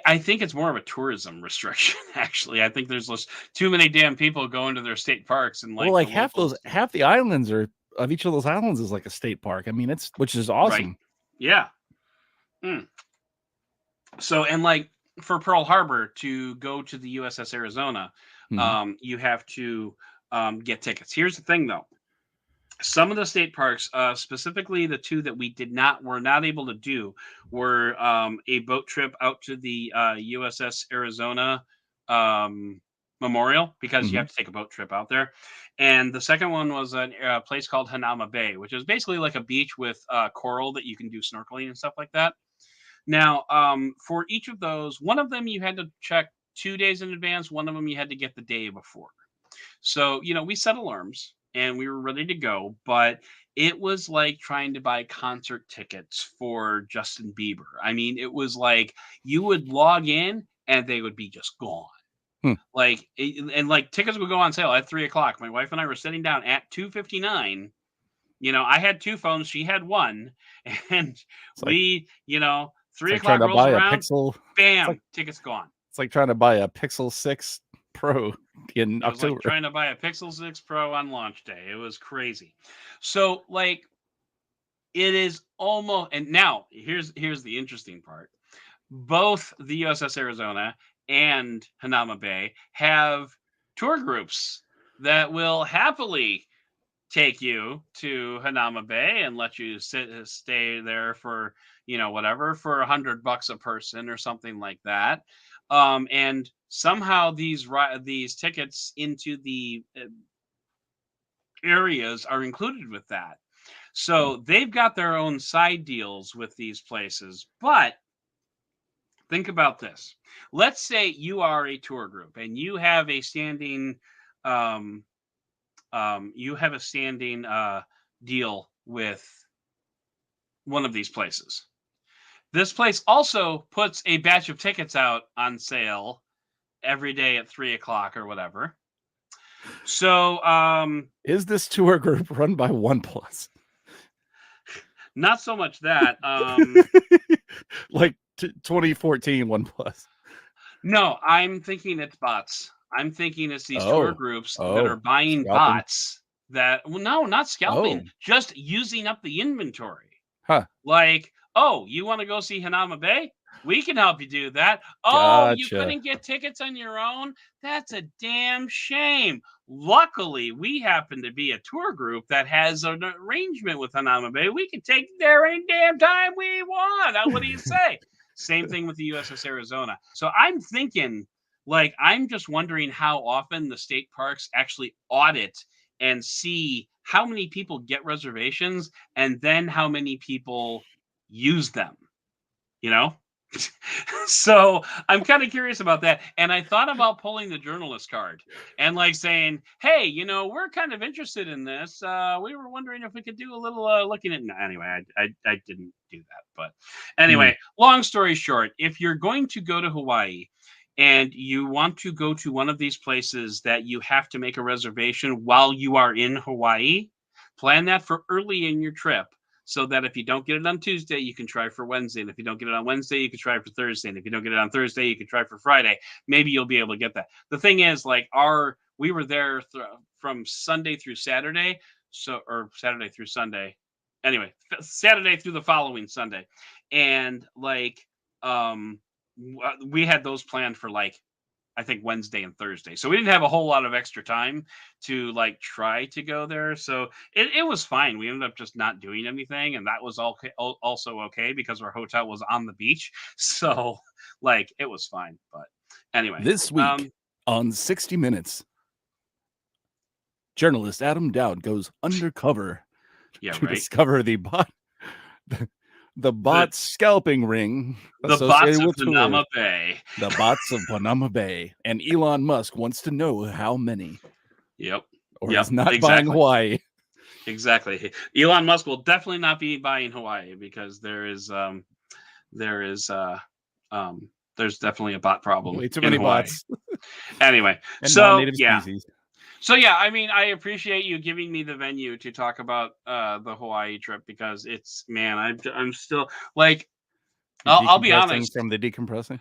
I think it's more of a tourism restriction. Actually, I think there's just too many damn people going to their state parks, and well? like Like the locals, half the islands are of each of those islands is like a state park. I mean, which is right? awesome. Yeah. Mm. So, and like for Pearl Harbor to go to the USS Arizona, Hmm. you have to get tickets. Here's the thing, though. Some of the state parks, specifically the two that were not able to do, were a boat trip out to the USS Arizona Memorial, because you Hmm. have to take a boat trip out there, and the second one was a place called Hanama Bay, which is basically like a beach with coral that you can do snorkeling and stuff like that. Now, for each of those, one of them you had to check 2 days in advance. One of them you had to get the day before. So, we set alarms and we were ready to go, but it was like trying to buy concert tickets for Justin Bieber. I mean, it was like you would log in and they would be just gone. Hmm. And like tickets would go on sale at 3 o'clock. My wife and I were sitting down at 2:59. I had two phones, she had one, and It's like we, it's three like trying o'clock to rolls buy a around, Pixel. bam, tickets gone. It's like trying to buy a Pixel 6 Pro in It was like October. trying to buy a Pixel 6 Pro on launch day. It was crazy. So like it is almost, and now here's the interesting part. Both the USS Arizona and Hanama Bay have tour groups that will happily take you to Hanama Bay and let you stay there for whatever, for $100 a person or something like that. And somehow these tickets into the areas are included with that. So they've got their own side deals with these places. But think about this. Let's say you are a tour group and you have a standing um, deal with one of these places. This place also puts a batch of tickets out on sale every day at 3 o'clock or whatever. So, is this tour group run by OnePlus? not so much that. Like 2014 OnePlus. No, I'm thinking it's bots. I'm thinking it's these tour groups that are buying scalping. bots that, well, no, not scalping, Oh. just using up the inventory. Huh. Like, oh, you want to go see Hanama Bay? We can help you do that. Oh, you Gotcha. couldn't get tickets on your own? That's a damn shame. Luckily, we happen to be a tour group that has an arrangement with Hanama Bay. We can take you there any damn time we want. Now, what do you say? Same thing with the USS Arizona. So I'm thinking, like, I'm just wondering how often the state parks actually audit and see how many people get reservations and then how many people use them, you know? So I'm kind of curious about that. And I thought about pulling the journalist card and like saying, hey, you know, we're kind of interested in this. We were wondering if we could do a little looking at. No, anyway, I didn't do that. But anyway, long story short, if you're going to go to Hawaii and you want to go to one of these places that you have to make a reservation while you are in Hawaii, plan that for early in your trip. So that if you don't get it on Tuesday, you can try for Wednesday. And if you don't get it on Wednesday, you can try for Thursday. And if you don't get it on Thursday, you can try for Friday. Maybe you'll be able to get that. The thing is, like, we were there from Sunday through Saturday. Or Saturday through Sunday. Anyway, Saturday through the following Sunday. And like, we had those planned for like, I think Wednesday and Thursday. So we didn't have a whole lot of extra time to like try to go there. So it was fine. We ended up just not doing anything. And that was okay, also okay because our hotel was on the beach. So like it was fine. But anyway. This week on 60 Minutes, journalist Adam Dowd goes undercover to discover the bot scalping ring. The bots of Panama Bay. The bots of Panama Bay. And Elon Musk wants to know how many. Yep. Or he's not buying Hawaii. Exactly. Elon Musk will definitely not be buying Hawaii because there's definitely a bot problem. Way too many bots. Anyway, and so yeah. Species. So yeah, I mean, I appreciate you giving me the venue to talk about the Hawaii trip because it's, man, I'm still like, I'll be honest. From the decompressing.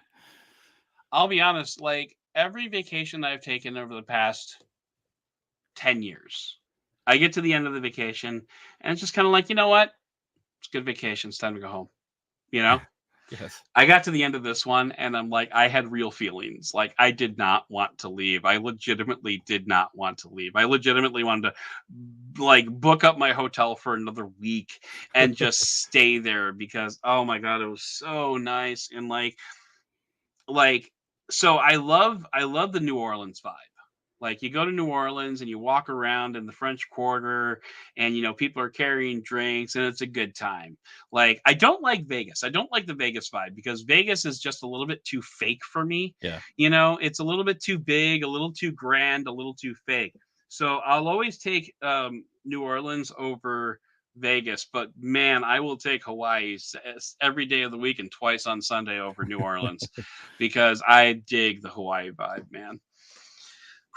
I'll be honest. Like every vacation I've taken over the past 10 years, I get to the end of the vacation and it's just kind of like, you know what? It's a good vacation. It's time to go home. You know? Yes. I got to the end of this one and I'm like, I had real feelings. Like I did not want to leave. I legitimately did not want to leave. I legitimately wanted to like book up my hotel for another week and just stay there because, oh my God, it was so nice. And like, so I love the New Orleans vibe. Like you go to New Orleans and you walk around in the French Quarter and, you know, people are carrying drinks and it's a good time. Like, I don't like Vegas. I don't like the Vegas vibe because Vegas is just a little bit too fake for me. Yeah. You know, it's a little bit too big, a little too grand, a little too fake. So I'll always take New Orleans over Vegas, but man, I will take Hawaii every day of the week and twice on Sunday over New Orleans because I dig the Hawaii vibe, man.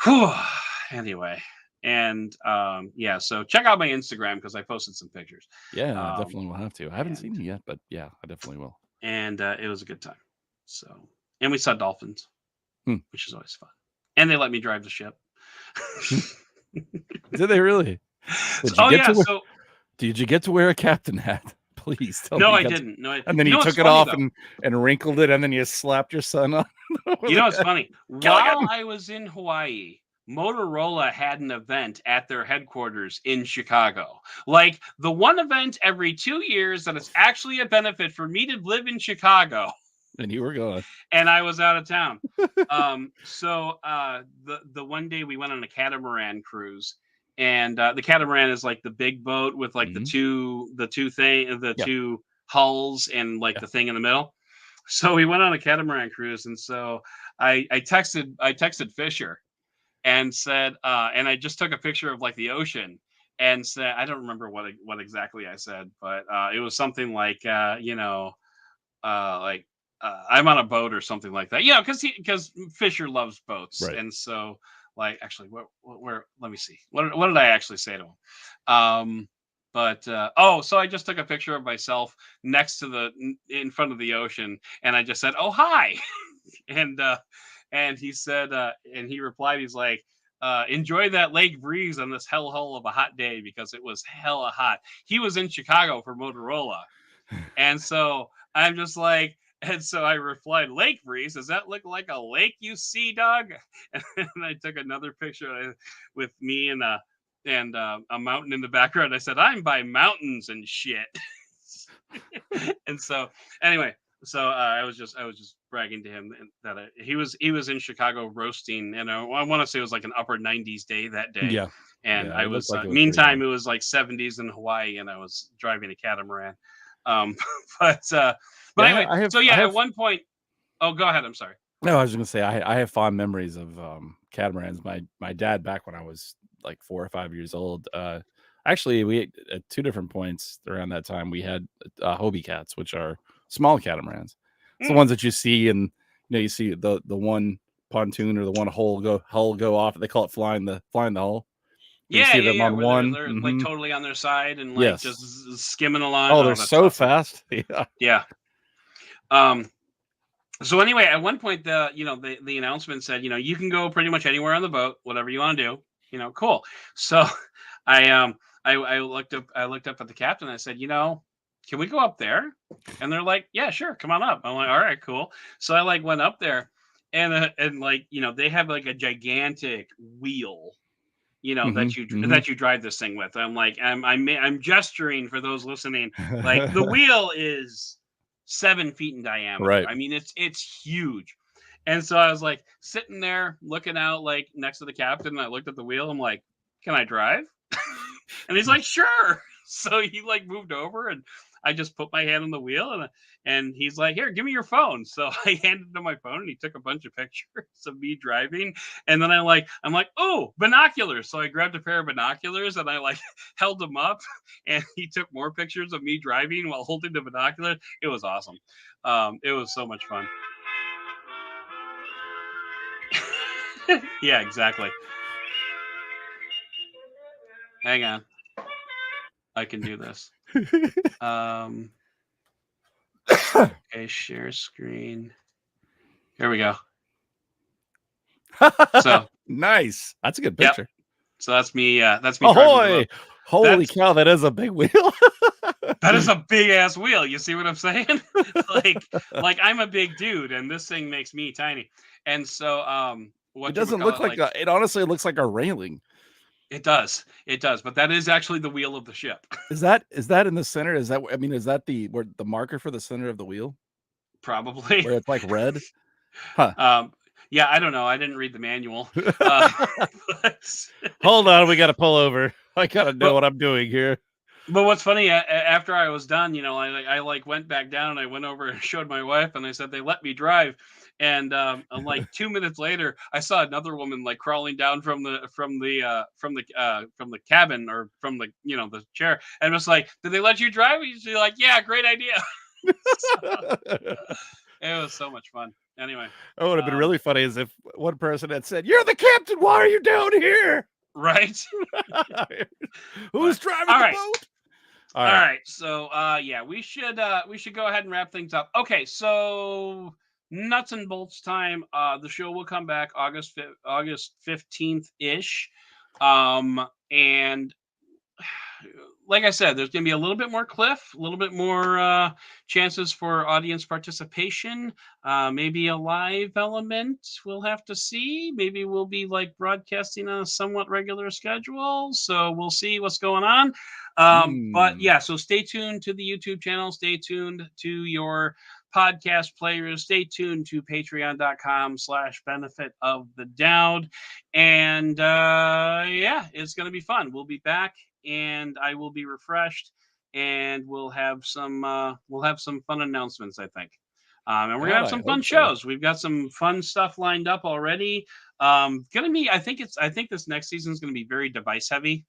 Whew. Anyway, and yeah, so check out my Instagram because I posted some pictures. Yeah, definitely will have to. I haven't seen you yet, but yeah, I definitely will. And it was a good time. So, and we saw dolphins, which is always fun. And they let me drive the ship. Did they really? Did you get to wear a captain hat? Please tell me. No, I didn't. No, and then you took it off and wrinkled it, and then you slapped your son on. You know, it's funny. While I was in Hawaii, Motorola had an event at their headquarters in Chicago. Like the one event every 2 years that is actually a benefit for me to live in Chicago. And you were gone. And I was out of town. So the one day we went on a catamaran cruise. And the catamaran is like the big boat with like the two hulls and like the thing in the middle. So we went on a catamaran cruise, and so I texted Fisher and said, and I just took a picture of like the ocean, and said, I don't remember what exactly I said, but it was something like, like I'm on a boat or something like that. Because Fisher loves boats, Right. and so like actually, where let me see, what did I actually say to him? So I just took a picture of myself next to in front of the ocean, and I just said, "Oh hi," and he said, and he replied, he's like, enjoy that lake breeze on this hellhole of a hot day, because it was hella hot. He was in Chicago for Motorola. And so I'm just like, and so I replied, Lake breeze, does that look like a lake you see, dog? And I took another picture with me and a mountain in the background. I said, I'm by mountains and shit. And so anyway, so I was just bragging to him that he was in Chicago roasting, and I want to say it was like an upper 90s day that day. Yeah. And Yeah. I It looked was like it was pretty meantime hot. it was like 70s in Hawaii, and I was driving a catamaran. Um, but Yeah. anyway, so I yeah, at have. one point, oh, go ahead. I'm sorry. No, I was gonna say I have fond memories of catamarans. My dad, back when I was like 4 or 5 years old. Actually, we at 2 different points around that time we had Hobie cats, which are small catamarans. It's the Mm. ones that you see, and you see the one pontoon or the one hull go off. They call it flying the hull. You Yeah, see yeah, them yeah. on Where they're one. they're like Hmm. totally on their side and like just Yes. skimming along. Oh, they're Oh, that's so awesome. fast. Yeah. Yeah. Um, So anyway, at one point, the announcement said, you can go pretty much anywhere on the boat, whatever you want to do. Cool. So I looked up at the captain. I said, can we go up there? And they're like, yeah, sure, come on up. I'm like, all right, cool. So I like went up there, and like they have like a gigantic wheel, Hmm. Hmm. that you drive this thing with. I'm like, I'm gesturing for those listening. Like the wheel is 7 feet in diameter. Right. I mean, it's huge. And so I was like sitting there looking out like next to the captain, and I looked at the wheel. I'm like, can I drive? And he's like, sure. So he like moved over, and I just put my hand on the wheel, and he's like, here, give me your phone. So I handed him my phone, and he took a bunch of pictures of me driving. And then I'm like, oh, binoculars. So I grabbed a pair of binoculars, and I like held them up, and he took more pictures of me driving while holding the binoculars. It was awesome. It was so much fun. Yeah, exactly. Hang on. I can do this. Okay, share screen. Here we go. So Nice. That's a good yep. picture. So that's me. That's me driving the Ahoy! boat. Holy cow, that is a big wheel. That is a big ass wheel. You see what I'm saying? like I'm a big dude, and this thing makes me tiny. And so It what you would doesn't call look it, like like it honestly looks like a railing. it does, but that is actually the wheel of the ship. Is that in the center? Is that the marker for the center of the wheel Probably. where it's like red? Huh. Yeah, I don't know. I didn't read the manual. Uh, but, Hold on, we got to pull over. I got to know but what I'm doing here. But what's funny, after I was done, I like went back down, and I went over and showed my wife, and I said they let me drive. And like 2 minutes later, I saw another woman like crawling down from the cabin, or from the chair, and was like, "Did they let you drive?" And she's like, "Yeah, great idea." So, it was so much fun. Anyway, What would have been really funny is if one person had said, "You're the captain. Why are you down here?" right? Who's But driving all the right. boat? All right. So yeah, we should go ahead and wrap things up. Okay, so nuts and bolts time. The show will come back August 15th ish. And like I said, there's going to be a little bit more Cliff, a little bit more chances for audience participation, maybe a live element. We'll have to see. Maybe we'll be like broadcasting on a somewhat regular schedule. So we'll see what's going on. But yeah, so stay tuned to the YouTube channel. Stay tuned to your podcast players. Stay tuned to patreon.com/benefit of the Dowd. And yeah, it's going to be fun. We'll be back, and I will be refreshed, and we'll have some fun announcements, I think. And we're gonna have some fun shows. We've got some fun stuff lined up already. I think this next season is gonna be very device heavy.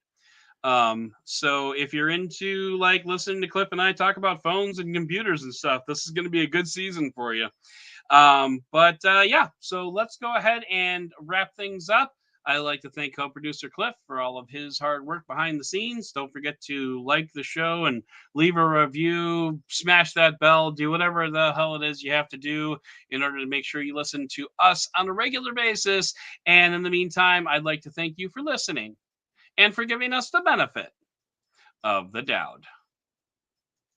So if you're into like listening to Cliff and I talk about phones and computers and stuff, this is going to be a good season for you. Yeah, so let's go ahead and wrap things up. I'd like to thank co-producer Cliff for all of his hard work behind the scenes. Don't forget to like the show and leave a review, smash that bell, do whatever the hell it is you have to do in order to make sure you listen to us on a regular basis. And in the meantime, I'd like to thank you for listening and for giving us the benefit of the doubt.